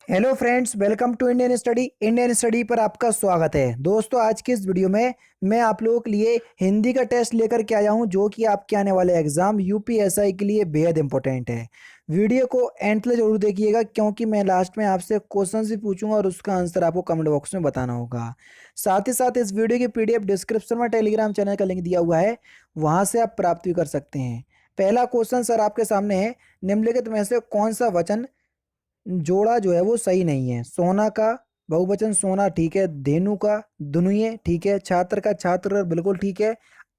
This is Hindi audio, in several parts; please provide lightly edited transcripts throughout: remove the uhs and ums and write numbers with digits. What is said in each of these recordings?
Hello friends, welcome to Indian study पर आपका स्वागत है। दोस्तों, आज की इस वीडियो में मैं आप लोगों के लिए हिंदी का टेस्ट लेकर के आया हूं, जो कि आपके आने वाले एग्जाम यूपीएसआई के लिए बेहद इंपॉर्टेंट है। वीडियो को एंड तक जरूर देखिएगा, क्योंकि मैं लास्ट में आपसे क्वेश्चन भी पूछूंगा और उसका आंसर आपको कमेंट बॉक्स में बताना होगा। साथ ही साथ इस वीडियो की पीडीएफ डिस्क्रिप्शन में टेलीग्राम चैनल का लिंक दिया हुआ है, वहां से आप प्राप्त भी कर सकते हैं। पहला क्वेश्चन सर आपके सामने है, निम्नलिखित में से कौन सा वचन जोड़ा जो है वो सही नहीं है। सोना का बहुवचन सोना ठीक है, धेनु का धुनुए ठीक है, छात्र का छात्र बिल्कुल ठीक है,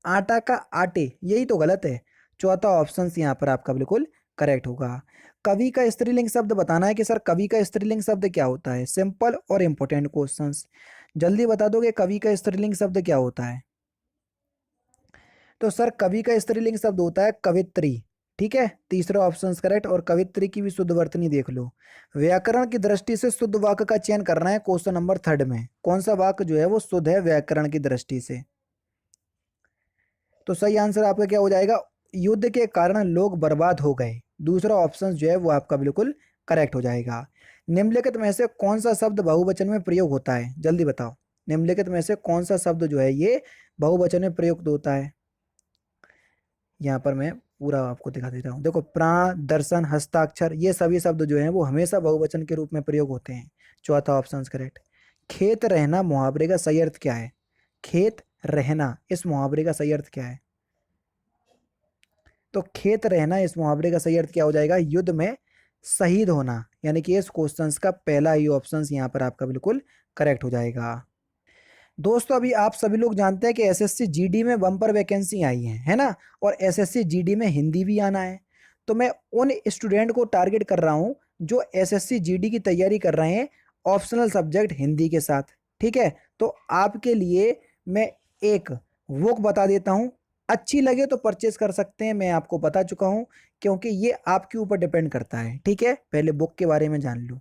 आटा का आटे यही तो गलत है। चौथा ऑप्शन यहाँ पर आपका बिल्कुल करेक्ट होगा। कवि का स्त्रीलिंग शब्द बताना है कि सर कवि का स्त्रीलिंग शब्द क्या होता है। सिंपल और इंपॉर्टेंट क्वेश्चंस, जल्दी बता दोगे कवि का स्त्रीलिंग शब्द क्या होता है। तो सर कवि का स्त्रीलिंग शब्द होता है कवित्री। ठीक है, तीसरा ऑप्शन करेक्ट। और कवित्री की भी शुद्ध वर्तनी देख लो। व्याकरण की दृष्टि से शुद्ध वाक्य का चयन करना है क्वेश्चन नंबर 3 में। कौन सा वाक्य जो है वो शुद्ध है व्याकरण की दृष्टि से। तो सही आंसर आपका क्या हो जाएगा, युद्ध के कारण लोग बर्बाद हो गए। दूसरा ऑप्शन जो है वो आपका बिल्कुल करेक्ट हो जाएगा। निम्नलिखित में से कौन सा शब्द बहुवचन में प्रयोग होता है, जल्दी बताओ। निम्नलिखित में से कौन सा शब्द जो है ये बहुवचन में प्रयुक्त होता है। यहाँ पर मैं पूरा आपको दिखा देता हूँ। देखो, प्राण, दर्शन, हस्ताक्षर, ये सभी शब्द जो हैं वो हमेशा बहुवचन के रूप में प्रयोग होते हैं। चौथा ऑप्शन करेक्ट। खेत रहना मुहावरे का सही अर्थ क्या है। खेत रहना इस मुहावरे का सही अर्थ क्या है। तो खेत रहना इस मुहावरे का सही अर्थ क्या हो जाएगा, युद्ध में शहीद होना। यानी कि इस क्वेश्चन का पहला ही ऑप्शन यहाँ पर आपका बिल्कुल करेक्ट हो जाएगा। दोस्तों, अभी आप सभी लोग जानते हैं कि एसएससी जीडी में बम्पर वैकेंसी आई है ना। और एसएससी जीडी में हिंदी भी आना है। तो मैं उन स्टूडेंट को टारगेट कर रहा हूं जो एसएससी जीडी की तैयारी कर रहे हैं ऑप्शनल सब्जेक्ट हिंदी के साथ। ठीक है, तो आपके लिए मैं एक बुक बता देता हूं। अच्छी लगे तो परचेज कर सकते हैं, मैं आपको बता चुका हूं, क्योंकि ये आपके ऊपर डिपेंड करता है। ठीक है, पहले बुक के बारे में जान लो।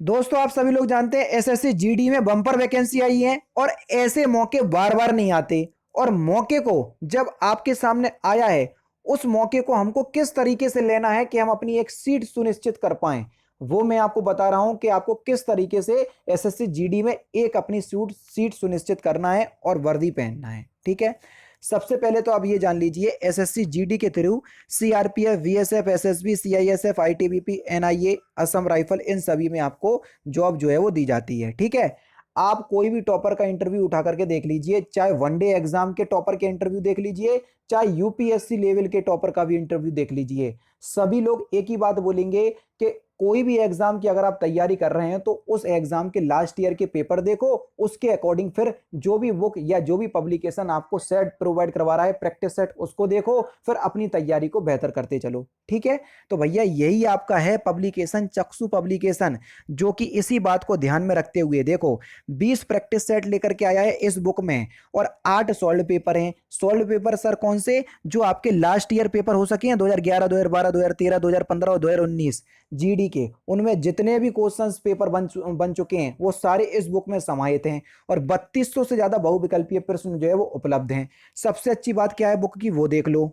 दोस्तों, आप सभी लोग जानते हैं एसएससी जीडी में बम्पर वैकेंसी आई है, और ऐसे मौके बार बार नहीं आते। और मौके को जब आपके सामने आया है, उस मौके को हमको किस तरीके से लेना है कि हम अपनी एक सीट सुनिश्चित कर पाएं, वो मैं आपको बता रहा हूं कि आपको किस तरीके से एसएससी जीडी में एक अपनी सीट सुनिश्चित करना है और वर्दी पहनना है। ठीक है, सबसे पहले तो आप ये जान लीजिए, एसएससी जीडी के through CRPF, BSF, SSB, CISF, ITBP, NIA, Assam rifle, इन सभी में आपको जॉब जो है वो दी जाती है। ठीक है, आप कोई भी टॉपर का इंटरव्यू उठा करके देख लीजिए, चाहे वनडे एग्जाम के टॉपर के इंटरव्यू देख लीजिए, चाहे यूपीएससी लेवल के टॉपर का भी इंटरव्यू देख लीजिए। सभी लोग एक ही बात बोलेंगे कि कोई भी एग्जाम की अगर आप तैयारी कर रहे हैं तो उस एग्जाम के लास्ट ईयर के पेपर देखो, उसके अकॉर्डिंग फिर जो भी बुक या जो भी पब्लिकेशन आपको सेट प्रोवाइड करवा रहा है, प्रैक्टिस सेट, उसको देखो, फिर अपनी तैयारी को बेहतर करते चलो। ठीक है, तो भैया यही आपका है पब्लिकेशन, चक्षु पब्लिकेशन, जो कि इसी बात को ध्यान में रखते हुए देखो 20 प्रैक्टिस सेट लेकर के आया है इस बुक में, और 8 सॉल्व पेपर हैं। सॉल्व पेपर सर कौन से, जो आपके लास्ट ईयर पेपर हो सके हैं 2011, 2012, 2013, 2015 और 2019 जीडी के, उनमें जितने भी क्वेश्चंस पेपर बन चुके हैं वो सारे इस बुक में समाहित हैं। और 3200 से ज्यादा बहुविकल्पीय प्रश्न जो है वो उपलब्ध हैं। सबसे अच्छी बात क्या है बुक की, वो देख लो।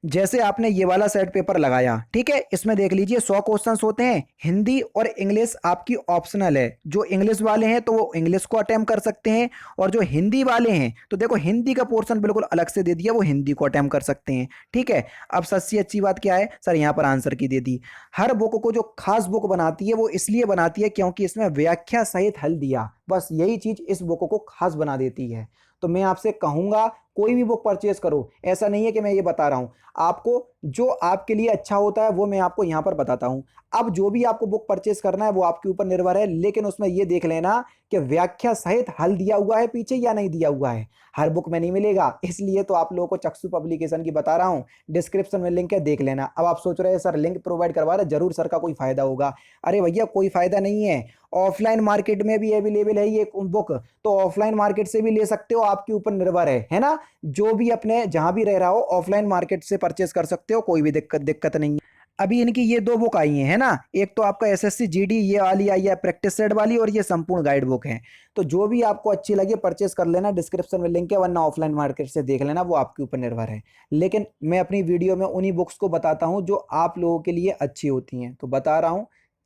जैसे आपने ये वाला सेट पेपर लगाया, ठीक है, इसमें देख लीजिए 100 क्वेश्चंस होते हैं। हिंदी और इंग्लिश आपकी ऑप्शनल है। जो इंग्लिश वाले हैं तो वो इंग्लिश को अटेम्प्ट कर सकते हैं, और जो हिंदी वाले हैं तो देखो हिंदी का पोर्शन बिल्कुल अलग से दे दिया, वो हिंदी को अटेम्प्ट कर सकते हैं। ठीक है, अब सबसे अच्छी बात क्या है सर, यहाँ पर आंसर की दे दी। हर बुक को जो खास बुक बनाती है वो इसलिए बनाती है क्योंकि इसमें व्याख्या सहित हल दिया, बस यही चीज इस बुक को खास बना देती है। तो मैं आपसे कहूंगा कोई भी बुक परचेज करो, ऐसा नहीं है कि मैं ये बता रहा हूं आपको, जो आपके लिए अच्छा होता है वो मैं आपको यहां पर बताता हूं। अब जो भी आपको बुक परचेज करना है वो आपके ऊपर निर्भर है, लेकिन उसमें ये देख लेना कि व्याख्या सहित हल दिया हुआ है पीछे या नहीं दिया हुआ है। हर बुक में नहीं मिलेगा, इसलिए तो आप लोगों को चक्षु पब्लिकेशन की बता रहा हूं, डिस्क्रिप्शन में लिंक है, देख लेना। अब आप सोच रहे हैं सर लिंक प्रोवाइड करवा रहे, जरूर सर का कोई फायदा होगा। अरे भैया कोई फायदा नहीं है, ऑफलाइन मार्केट में भी अवेलेबल है ये बुक, तो ऑफलाइन मार्केट से भी ले सकते हो, आपके ऊपर निर्भर है ना। जो भी अपने जहां भी रह रहा हो ऑफलाइन मार्केट से परचेस कर सकते हो, कोई भी दिक्कत नहीं है। अभी इनकी ये 2 बुक आई है ना, एक तो आपका एसएससी जीडी ये वाली आई है प्रैक्टिस सेट वाली, और ये संपूर्ण गाइड बुक है। तो जो भी आपको अच्छी लगे परचेस कर लेना, डिस्क्रिप्शन में लिंक है, वरना ऑफलाइन मार्केट से देख लेना, वो आपके ऊपर निर्भर है। लेकिन मैं अपनी वीडियो में उन्हीं बुक्स को बताता हूं जो आप लोगों के लिए अच्छी होती हैं, तो बता रहा हूं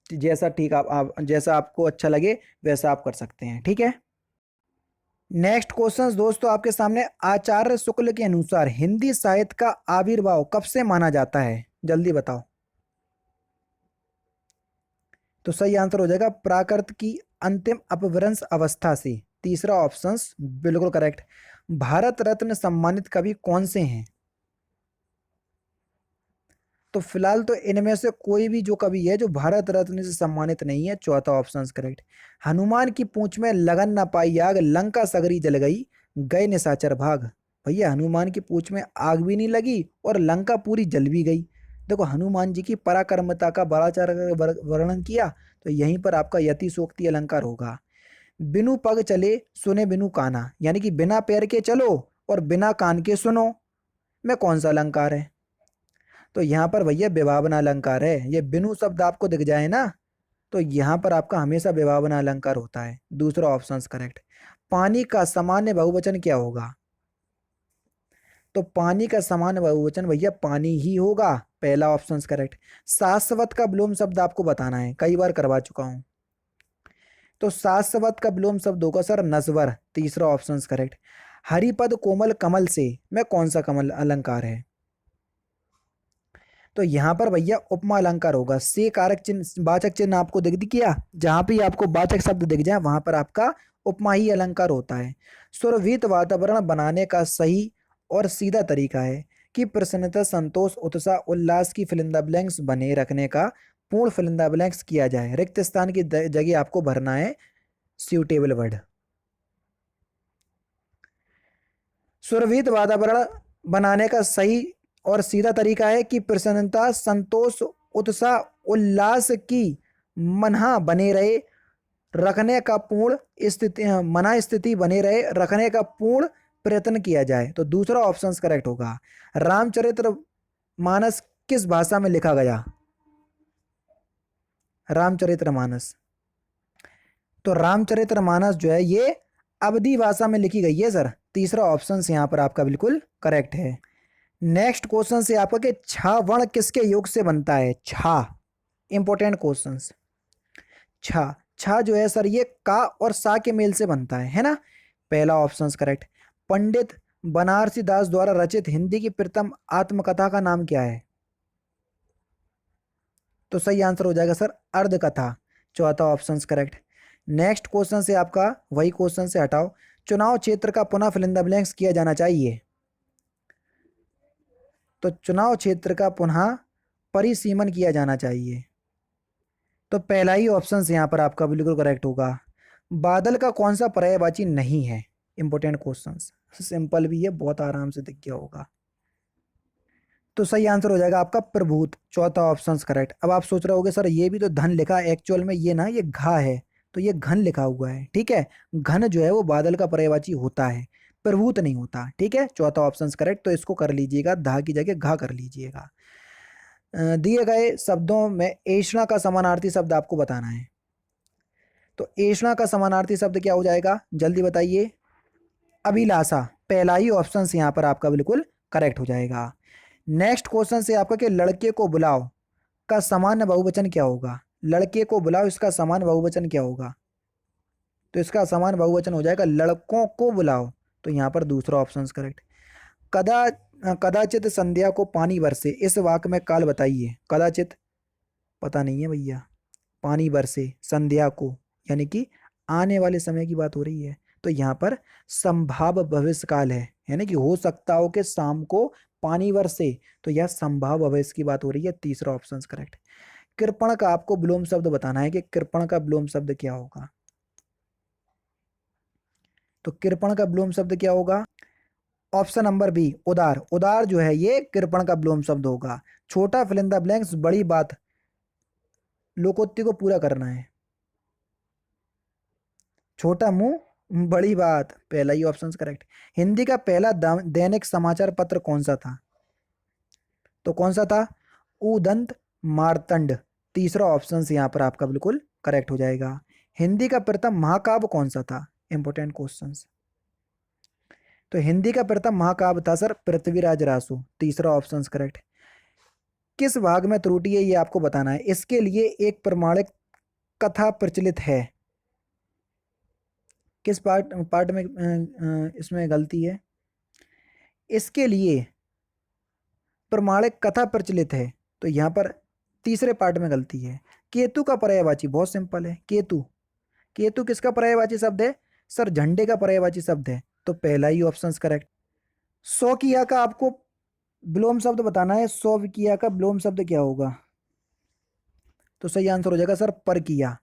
जैसा ठीक आप जैसा आपको अच्छा लगे वैसा आप कर सकते हैं, ठीक है। नेक्स्ट क्वेश्चन दोस्तों आपके सामने, आचार्य शुक्ल के अनुसार हिंदी साहित्य का आविर्भाव कब से माना जाता है, जल्दी बताओ। तो सही आंसर हो जाएगा प्राकृत की अंतिम अपभ्रंश अवस्था से, तीसरा ऑप्शन बिल्कुल करेक्ट। भारत रत्न सम्मानित कवि कौन से हैं? तो फिलहाल तो इनमें से कोई भी जो कवि है जो भारत रत्न से सम्मानित नहीं है, चौथा ऑप्शन करेक्ट। हनुमान की पूंछ में लगन न पाई आग, लंका सगरी जल गई, गए निशाचर भाग। भैया हनुमान की पूंछ में आग भी नहीं लगी और लंका पूरी जल भी गई। देखो हनुमान जी की पराक्रमता का बड़ाचार का वर्णन किया, तो यहीं पर आपका यति सोक्ति अलंकार होगा। बिनु पग चले सुने बिनु काना, यानी कि बिना पैर के चलो और बिना कान के सुनो, में कौन सा अलंकार है? तो यहाँ पर भैया विभावना अलंकार है। ये बिनु शब्द आपको दिख जाए ना, तो यहाँ पर आपका हमेशा विभावना अलंकार होता है, दूसरा ऑप्शन करेक्ट। पानी का सामान्य बहुवचन क्या होगा? तो पानी का सामान्य बहुवचन भैया पानी ही होगा, पहला ऑप्शन करेक्ट। शाश्वत का विलोम शब्द आपको बताना है, कई बार करवा चुका हूं। तो शाश्वत का विलोम शब्द होगा सर नस्वर, तीसरा ऑप्शन करेक्ट। हरिपद कोमल कमल से में कौन सा कमल अलंकार है? तो यहाँ पर भैया उपमा अलंकार होगा। से कारक चिन्ह वाचक चिन्ह आपको दिख दिया, जहां भी आपको वाचक शब्द दिख जाए वहां पर आपका उपमा ही अलंकार होता है। सुरभित वातावरण बनाने का सही और सीधा तरीका है कि प्रसन्नता संतोष उत्साह उल्लास की फिलिंदा ब्लैंक्स बने रखने का पूर्ण फिलिंदा ब्लैंक्स किया जाए। रिक्त स्थान की जगह आपको भरना है सूटेबल वर्ड। सुरभित वातावरण बनाने का सही और सीधा तरीका है कि प्रसन्नता संतोष उत्साह उल्लास की मना बने रहे रखने का पूर्ण स्थिति मना स्थिति बने रहे रखने का पूर्ण प्रयत्न किया जाए। तो दूसरा ऑप्शन करेक्ट होगा। रामचरित्र मानस किस भाषा में लिखा गया? रामचरित्र मानस, तो रामचरित्र मानस जो है ये अवधी भाषा में लिखी गई है सर, तीसरा ऑप्शन यहाँ पर आपका बिल्कुल करेक्ट है। नेक्स्ट क्वेश्चन से आपका कि छा वर्ण किसके योग से बनता है? छा, इंपॉर्टेंट क्वेश्चन। छा, छा जो है सर ये का और सा के मेल से बनता है ना, पहला ऑप्शन करेक्ट। पंडित बनारसी दास द्वारा रचित हिंदी की प्रथम आत्मकथा का नाम क्या है? तो सही आंसर हो जाएगा सर अर्ध कथा, चौथा ऑप्शन करेक्ट। नेक्स्ट क्वेश्चन से आपका वही क्वेश्चन से हटाओ, चुनाव क्षेत्र का पुनः फिल इन द ब्लैंक्स किया जाना चाहिए। तो चुनाव क्षेत्र का पुनः परिसीमन किया जाना चाहिए, तो पहला ही ऑप्शन यहाँ पर आपका बिल्कुल करेक्ट होगा। बादल का कौन सा पर्यायवाची नहीं है? इंपॉर्टेंट क्वेश्चन, सिंपल भी है, बहुत आराम से दिख गया होगा। तो सही आंसर हो जाएगा आपका प्रभूत, चौथा ऑप्शन करेक्ट। अब आप सोच रहे होगे सर ये भी तो धन लिखा है, एक्चुअल में ये ना ये घा है, तो ये घन लिखा हुआ है, ठीक है। घन जो है वो बादल का पर्यायवाची होता है, प्रभूत नहीं होता, ठीक है। चौथा ऑप्शन करेक्ट, तो इसको कर लीजिएगा, धा की जगह घा कर लीजिएगा। दिए गए शब्दों में ऐष्णा का समानार्थी शब्द आपको बताना है। तो ऐष्णा का समानार्थी शब्द क्या हो जाएगा, जल्दी बताइए। अभिलाषा, पहला ही ऑप्शन यहाँ पर आपका बिल्कुल करेक्ट हो जाएगा। नेक्स्ट क्वेश्चन से आपका कि लड़के को बुलाओ का सामान्य बहुवचन क्या होगा? लड़के को बुलाओ, इसका सामान्य बहुवचन क्या होगा? तो इसका सामान्य बहुवचन हो जाएगा लड़कों को बुलाओ, तो यहाँ पर दूसरा ऑप्शन करेक्ट। कदा कदाचित संध्या को पानी बरसे, इस वाक्य में काल बताइए। कदाचित पता नहीं है भैया, पानी बरसे संध्या को, यानी कि आने वाले समय की बात हो रही है, तो यहाँ पर संभाव भविष्य काल है, यानी कि हो सकता हो कि शाम को पानी बरसे, तो यह संभाव भविष्य की बात हो रही है, तीसरा ऑप्शन करेक्ट। कृपण का आपको विलोम शब्द बताना है कि कृपण का विलोम शब्द क्या होगा। तो कृपण का विलोम शब्द क्या होगा? ऑप्शन नंबर बी उदार, उदार जो है ये कृपण का विलोम शब्द होगा। छोटा फिल इन द ब्लैंक्स बड़ी बात, लोकोक्ति को पूरा करना है। छोटा मुंह बड़ी बात, पहला ही ऑप्शन करेक्ट। हिंदी का पहला दैनिक समाचार पत्र कौन सा था? तो कौन सा था? उदंत मार्तंड, तीसरा ऑप्शन यहाँ पर आपका बिल्कुल करेक्ट हो जाएगा। हिंदी का प्रथम महाकाव्य कौन सा था? Important question. तो हिंदी का प्रथम महाकाव्य था सर पृथ्वीराज रासो, तीसरा ऑप्शन करेक्ट। किस भाग में त्रुटि है ये आपको बताना है, इसके लिए एक प्रमाणिक कथा प्रचलित है। किस पार्ट पार्ट में इसमें गलती है? इसके लिए प्रमाणिक कथा प्रचलित है, तो यहाँ पर तीसरे पार्ट में गलती है। केतु का पर्यायवाची बहुत सिंपल है, केतु। केतु किसका पर्यायवाची शब्द है? सर झंडे का पर्यायवाची शब्द है, तो पहला ही ऑप्शन करेक्ट। स्वकीय का आपको विलोम शब्द बताना है, स्वकीय का विलोम शब्द क्या होगा? तो सही आंसर हो जाएगा सर परकिया,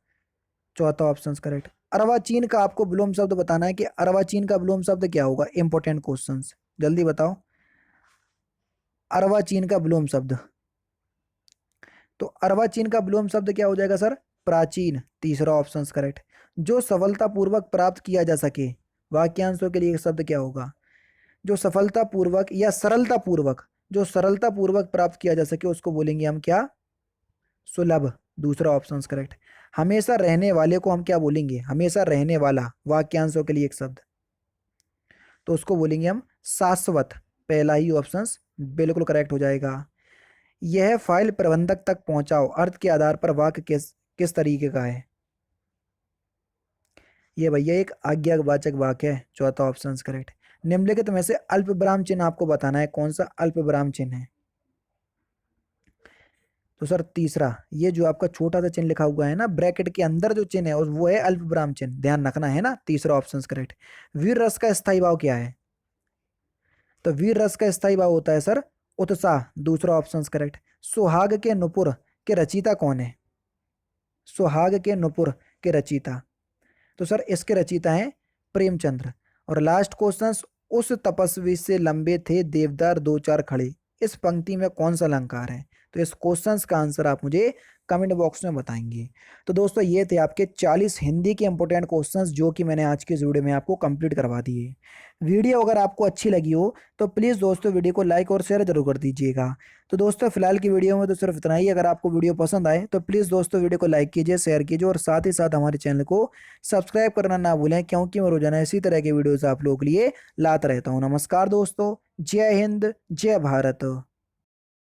चौथा ऑप्शन करेक्ट। अर्वाचीन का आपको विलोम शब्द बताना है कि अर्वाचीन का विलोम शब्द क्या होगा? इंपॉर्टेंट क्वेश्चन, जल्दी बताओ। अर्वाचीन का विलोम शब्द, तो अर्वाचीन का विलोम शब्द क्या हो जाएगा सर? प्राचीन, तीसरा ऑप्शन करेक्ट। जो सफलतापूर्वक प्राप्त किया जा सके, वाक्यांशों के लिए शब्द क्या होगा? जो सफलतापूर्वक या सरलतापूर्वक, जो सरलतापूर्वक प्राप्त किया जा सके उसको बोलेंगे हम क्या? सुलभ, दूसरा ऑप्शन करेक्ट। हमेशा रहने वाले को हम क्या बोलेंगे? हमेशा रहने वाला, वाक्यांशों के लिए एक शब्द, तो उसको बोलेंगे हम शाश्वत, पहला ही ऑप्शन बिल्कुल करेक्ट हो जाएगा। यह फाइल प्रबंधक तक पहुंचाओ अर्थ के आधार पर वाक्य किस किस तरीके का है? ये भैया एक आज्ञावाचक वाक्य है, चौथा ऑप्शन करेक्ट। निम्नलिखित में से अल्प विराम चिन्ह आपको बताना है, कौन सा अल्प विराम चिन्ह है? तो सर तीसरा, ये जो आपका छोटा सा चिन्ह लिखा हुआ है ना ब्रैकेट के अंदर जो चिन्ह है वो है अल्प विराम चिन्ह, ध्यान रखना है ना, तीसरा ऑप्शन करेक्ट। वीर रस का स्थायी भाव क्या है? तो वीर रस का स्थायी भाव होता है सर उत्साह, दूसरा ऑप्शन करेक्ट। सुहाग के नुपुर के रचयिता कौन है? सुहाग के नुपुर के रचयिता, तो सर इसके रचयिता हैं प्रेमचंद्र। और लास्ट क्वेश्चन, उस तपस्वी से लंबे थे देवदार दो चार खड़े, इस पंक्ति में कौन सा अलंकार है? तो इस क्वेश्चन का आंसर आप मुझे कमेंट बॉक्स में बताएंगे। तो दोस्तों ये थे आपके 40 हिंदी के इंपॉर्टेंट क्वेश्चंस जो कि मैंने आज के इस वीडियो में आपको कंप्लीट करवा दिए। वीडियो अगर आपको अच्छी लगी हो तो प्लीज़ दोस्तों वीडियो को लाइक और शेयर जरूर कर दीजिएगा। तो दोस्तों फिलहाल की वीडियो में तो सिर्फ इतना ही। अगर आपको वीडियो पसंद आए तो प्लीज़ दोस्तों वीडियो को लाइक कीजिए, शेयर कीजिए और साथ ही साथ हमारे चैनल को सब्सक्राइब करना ना भूलें, क्योंकि मैं रोजाना इसी तरह के वीडियोस आप लोगों के लिए लाता रहता हूँ। नमस्कार दोस्तों, जय हिंद, जय भारत।